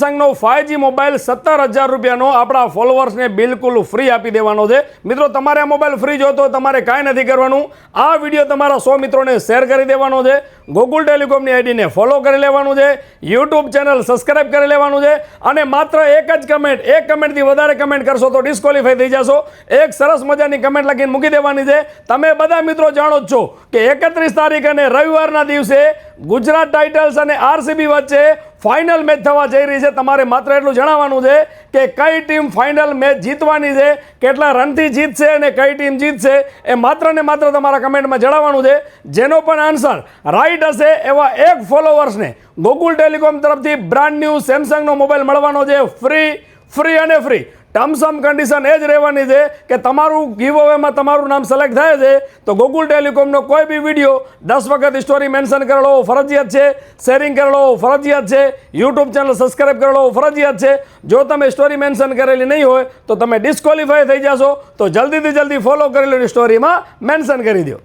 સેમસંગનો 5G mobile 17,000 રૂપિયાનો આપણા ફોલોવર્સને બિલકુલ ફ્રી આપી દેવાનો છે। મિત્રો તમારે આ મોબાઈલ ફ્રી જોતો તમારે કાંઈ નથી કરવાનું, આ વિડીયો તમારા 100 મિત્રોને શેર કરી દેવાનો છે, ગોકુલ ટેલિકોમની આઈડીને ફોલો કરી લેવાનું છે, યુટ્યુબ ચેનલ સબસ્ક્રાઇબ કરી લેવાનું છે અને માત્ર એક જ કમેન્ટ, એક કમેન્ટથી વધારે કમેન્ટ કરશો તો ડિસ્ક્વોલિફાઈ થઈ જશો। એક સરસ મજાની કમેન્ટ લખીને મૂકી દેવાની છે। તમે બધા મિત્રો જાણો જ છો કે 31 તારીખ અને રવિવારના દિવસે ગુજરાત ટાઇટન્સ અને આરસીબી વચ્ચે ફાઇનલ મેચ થવા જઈ રહી છે। તમારે માત્ર એટલું જણાવવાનું છે કે કઈ ટીમ ફાઇનલ મેચ જીતવાની છે, કેટલા રનથી જીતશે અને કઈ ટીમ જીતશે એ માત્ર ને માત્ર તમારા કમેન્ટમાં જણાવવાનું છે। જેનો પણ આન્સર રાઈટ હશે એવા એક ફોલોવર્સને ગોકુલ ટેલિકોમ તરફથી બ્રાન્ડ ન્યૂ સેમસંગનો મોબાઈલ મળવાનો છે, ફ્રી અને ફ્રી। ટર્મ્સ એન્ડ કન્ડિશન એ જ રહેવાની છે કે તમારું ગીવ અવેમાં તમારું નામ સિલેક્ટ થાય છે તો ગોકુલ ટેલિકોમનો કોઈ બી વિડીયો 10 વખત સ્ટોરી મેન્શન કરેલો ફરજિયાત છે, શેરિંગ કરેલો ફરજિયાત છે, યુટ્યુબ ચેનલ સબસ્ક્રાઇબ કરેલો ફરજિયાત છે। જો તમે સ્ટોરી મેન્શન કરેલી નહીં હોય તો તમે ડિસ્ક્વોલિફાય થઈ જશો। તો જલ્દીથી જલ્દી ફોલો કરેલી સ્ટોરીમાં મેન્શન કરી દો।